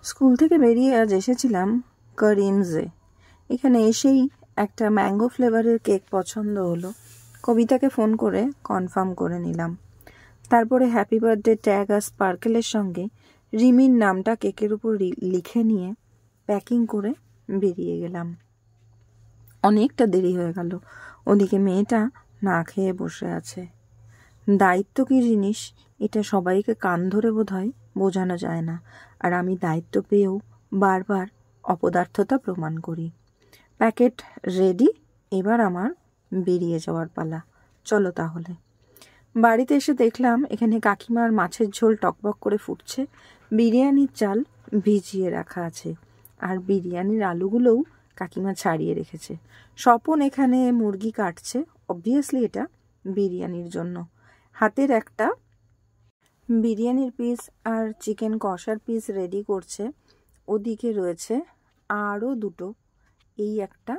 School থেকে বেরিয়ে আজ এসেছিলাম করিমসে। এখানে এসেই একটা ম্যাঙ্গো ফ্লেভারের কেক পছন্দ হলো। কবিতাকে ফোন করে কনফার্ম করে নিলাম। তারপরে হ্যাপি বার্থডে ট্যাগ আর স্পার্কেলের সঙ্গে রিমির নামটা কেকের উপর লিখে নিয়ে প্যাকিং করে বেরিয়ে গেলাম। অনেকটা দেরি হয়ে গেল। ওদিকে মেয়েটা না খেয়ে বসে আছে। দায়িত্ব কী জিনিস এটা সবাইকে কান ধরে বোধহয় বোঝানো যায় না, আর আমি দায়িত্ব পেয়েও বারবার অপদার্থতা প্রমাণ করি। প্যাকেট রেডি, এবার আমার বেরিয়ে যাওয়ার পালা। চলো তাহলে। বাড়িতে এসে দেখলাম এখানে কাকিমার মাছের ঝোল টকবক করে ফুটছে, বিরিয়ানির চাল ভিজিয়ে রাখা আছে, আর বিরিয়ানির আলুগুলোও কাকিমা ছাড়িয়ে রেখেছে। স্বপন এখানে মুরগি কাটছে, অবভিয়াসলি এটা বিরিয়ানির জন্য। হাতের একটা বিরিয়ানির পিস আর চিকেন কষার পিস রেডি করছে। ওদিকে রয়েছে আরও দুটো, এই একটা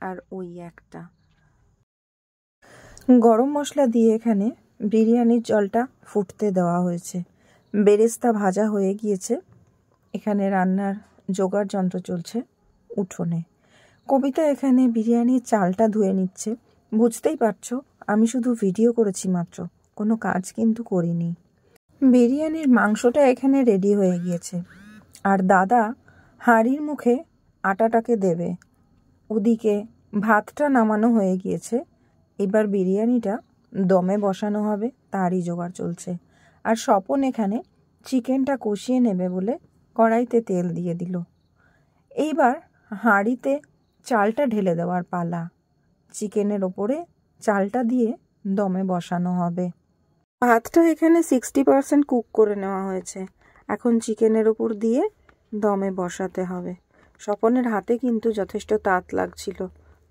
আর ওই একটা। গরম মশলা দিয়ে এখানে বিরিয়ানির জলটা ফুটতে দেওয়া হয়েছে। বেরেস্তা ভাজা হয়ে গিয়েছে। এখানে রান্নার জোগাড় যন্ত্র চলছে উঠোনে। কবিতা এখানে বিরিয়ানির চালটা ধুয়ে নিচ্ছে। বুঝতেই পারছো আমি শুধু ভিডিও করেছি মাত্র, কোনো কাজ কিন্তু করিনি। বিরিয়ানির মাংসটা এখানে রেডি হয়ে গিয়েছে, আর দাদা হাঁড়ির মুখে আটাটাকে দেবে। ওদিকে ভাতটা নামানো হয়ে গিয়েছে, এবার বিরিয়ানিটা দমে বসানো হবে, তারই জোগাড় চলছে। আর স্বপন এখানে চিকেনটা কষিয়ে নেবে বলে কড়াইতে তেল দিয়ে দিল। এইবার হাঁড়িতে চালটা ঢেলে দেওয়ার পালা। চিকেনের ওপরে চালটা দিয়ে দমে বসানো হবে। ভাতটা এখানে 60% কুক করে নেওয়া হয়েছে, এখন চিকেনের ওপর দিয়ে দমে বসাতে হবে। স্বপনের হাতে কিন্তু যথেষ্ট তাত লাগছিল,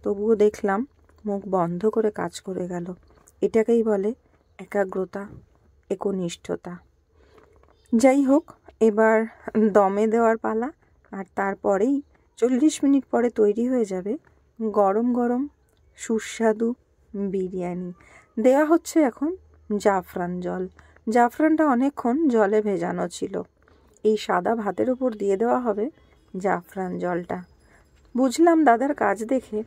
তবুও দেখলাম মুখ বন্ধ করে কাজ করে গেল। এটাকেই বলে একাগ্রতা, একনিষ্ঠতা। যাই হোক, এবার দমে দেওয়ার পালা, আর তারপরেই 40 মিনিট পরে তৈরি হয়ে যাবে গরম গরম সুস্বাদু বিরিয়ানি। দেওয়া হচ্ছে এখন জাফরান জল। জাফরানটা অনেকক্ষণ জলে ভেজানো ছিল। এই সাদা ভাতের উপর দিয়ে দেওয়া হবে জাফরান জলটা। বুঝলাম দাদার কাজ দেখে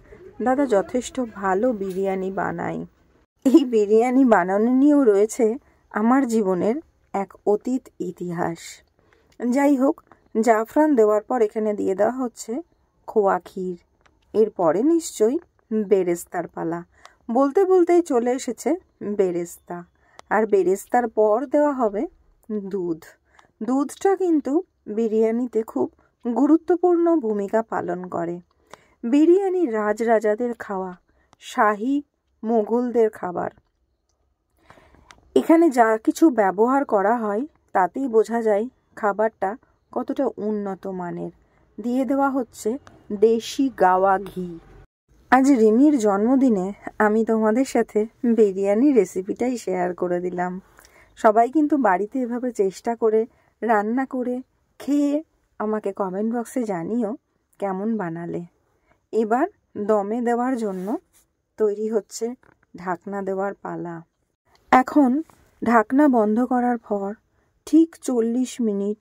দাদা যথেষ্ট ভালো বিরিয়ানি বানায়। এই বিরিয়ানি বানানো নিয়েও রয়েছে আমার জীবনের এক অতীত ইতিহাস। যাই হোক, জাফরান দেওয়ার পর এখানে দিয়ে দেওয়া হচ্ছে খোয়া ক্ষীর। এরপরে নিশ্চয়ই বেরেস্তার পালা। বলতে বলতেই চলে এসেছে বেরেস্তা, আর বেরেস্তার পর দেওয়া হবে দুধ। দুধটা কিন্তু বিরিয়ানিতে খুব গুরুত্বপূর্ণ ভূমিকা পালন করে। বিরিয়ানি রাজরাজাদের খাওয়া, শাহী মোগলদের খাবার। এখানে যা কিছু ব্যবহার করা হয় তাতেই বোঝা যায় খাবারটা কতটা উন্নত মানের। দিয়ে দেওয়া হচ্ছে দেশি গাওয়া ঘি। আজ রিমির জন্মদিনে আমি তোমাদের সাথে বিরিয়ানি রেসিপিটাই শেয়ার করে দিলাম। সবাই কিন্তু বাড়িতে এভাবে চেষ্টা করে রান্না করে খেয়ে আমাকে কমেন্ট বক্সে জানিও কেমন বানালে। এবার দমে দেওয়ার জন্য তৈরি হচ্ছে ঢাকনা দেওয়ার পালা। এখন ঢাকনা বন্ধ করার পর ঠিক 40 মিনিট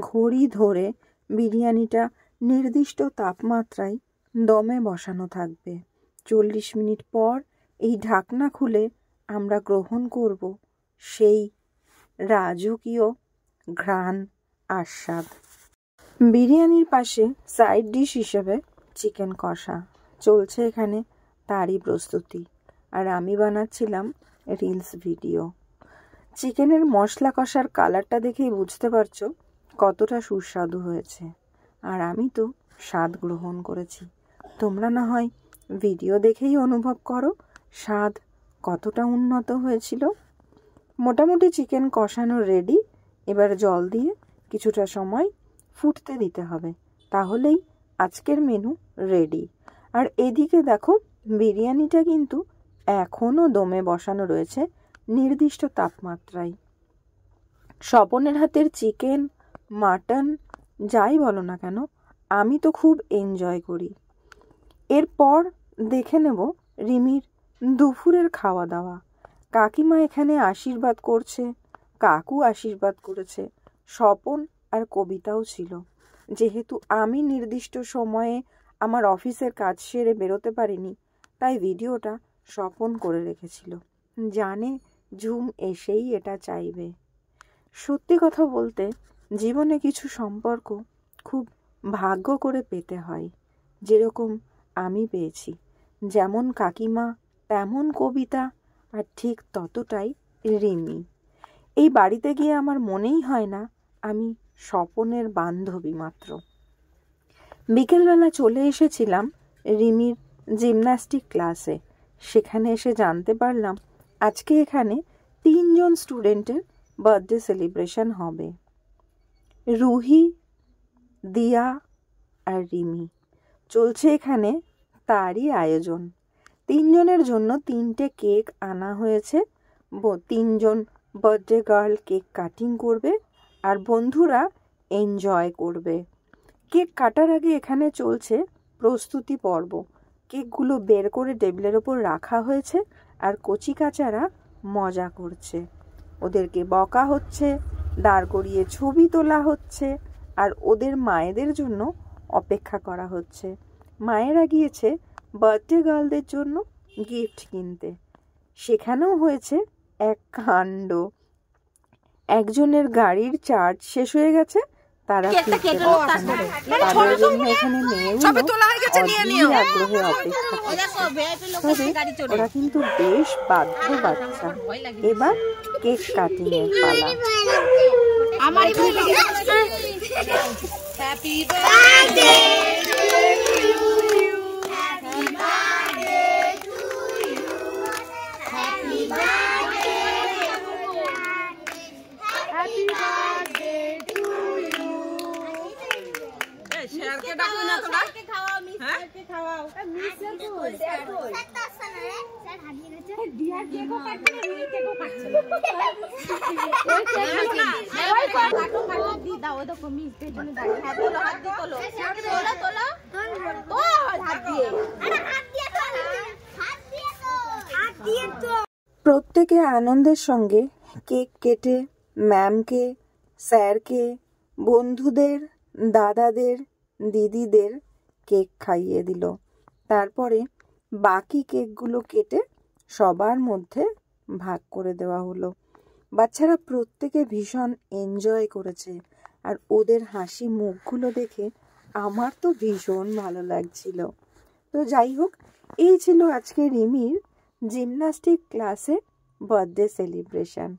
ঘড়ি ধরে বিরিয়ানিটা নির্দিষ্ট তাপমাত্রায় দমে বসানো থাকবে। 40 মিনিট পর এই ঢাকনা খুলে আমরা গ্রহণ করব সেই রাজকীয় ঘ্রাণ আস্বাদ। বিরিয়ানির পাশে সাইড ডিশ হিসেবে চিকেন কষা চলছে এখানে, তারই প্রস্তুতি। আর আমি বানাচ্ছিলাম রিলস ভিডিও। চিকেনের মশলা কষার কালারটা দেখেই বুঝতে পারছো কতটা সুস্বাদু হয়েছে, আর আমি তো স্বাদ গ্রহণ করেছি। তোমরা না হয় ভিডিও দেখেই অনুভব করো স্বাদ কতটা উন্নত হয়েছিল। মোটামুটি চিকেন কষানো রেডি। এবার জল দিয়ে কিছুটা সময় ফুটতে দিতে হবে, তাহলেই আজকের মেনু রেডি। আর এদিকে দেখো বিরিয়ানিটা কিন্তু এখনও দমে বসানো রয়েছে নির্দিষ্ট তাপমাত্রায়। স্বপনের হাতের চিকেন, মাটন যাই বলো না কেন, আমি তো খুব এনজয় করি। এরপর দেখে নেব রিমির দুপুরের খাওয়া দাওয়া। কাকিমা এখানে আশীর্বাদ করছে, কাকু আশীর্বাদ করেছে, স্বপন আর কবিতাও ছিল। যেহেতু আমি নির্দিষ্ট সময়ে আমার অফিসের কাজ সেরে বেরোতে পারিনি, তাই ভিডিওটা স্বপন করে রেখেছিল। জানে ঝুম এসেই এটা চাইবে। সত্যি কথা বলতে জীবনে কিছু সম্পর্ক খুব ভাগ্য করে পেতে হয়, যেরকম আমি পেয়েছি। যেমন কাকিমা তেমন কবিতা, আর ঠিক ততটাই রিমি। এই বাড়িতে গিয়ে আমার মনেই হয় না আমি স্বপনের বান্ধবী মাত্র। বিকেলবেলা চলে এসেছিলাম রিমির জিমন্যাস্টিক ক্লাসে। সেখানে এসে জানতে পারলাম আজকে এখানে 3 জন স্টুডেন্টের বার্থডে সেলিব্রেশন হবে। রুহি, দিয়া আর রিমি। চলছে এখানে তারই আয়োজন। 3 জনের জন্য 3টে কেক আনা হয়েছে। 3 জন বার্থডে গার্ল কেক কাটিং করবে আর বন্ধুরা এনজয় করবে। কেক কাটার আগে এখানে চলছে প্রস্তুতি পর্ব। কেকগুলো বের করে টেবিলের ওপর রাখা হয়েছে আর কচিকাচারা মজা করছে। ওদেরকে বকা হচ্ছে, দাঁড় করিয়ে ছবি তোলা হচ্ছে আর ওদের মায়েদের জন্য অপেক্ষা করা হচ্ছে। মায়েরা গিয়েছে বার্থডে গার্লদের জন্য গিফট কিনতে। সেখানেও হয়েছে এক কাণ্ড। একজনের গাড়ির চার্জ শেষ হয়ে গেছে, তারা তাদের জন্য এখানে মেয়েগুলো আগ্রহে অপেক্ষা করছে। তবে ওরা কিন্তু বেশ বাধ্য বাচ্চা। এবার কেক কাটিং এর পালা। হ্যাপি বার্থডে প্রত্যেকে আনন্দের সঙ্গে কেক কেটে ম্যামকে, স্যারকে, বন্ধুদের, দাদাদের, দিদিদের কেক খাইয়ে দিল। তারপরে বাকি কেকগুলো কেটে সবার মধ্যে ভাগ করে দেওয়া হলো। বাচ্চারা প্রত্যেকে ভীষণ এনজয় করেছে আর ওদের হাসি মুখগুলো দেখে আমার তো ভীষণ ভালো লাগছিল। তো যাই হোক, এই ছিল আজকে রিমির জিমন্যাস্টিক ক্লাসে বার্থডে সেলিব্রেশন।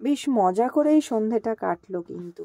বেশ মজা করেই সন্ধেটা কাটলো কিন্তু।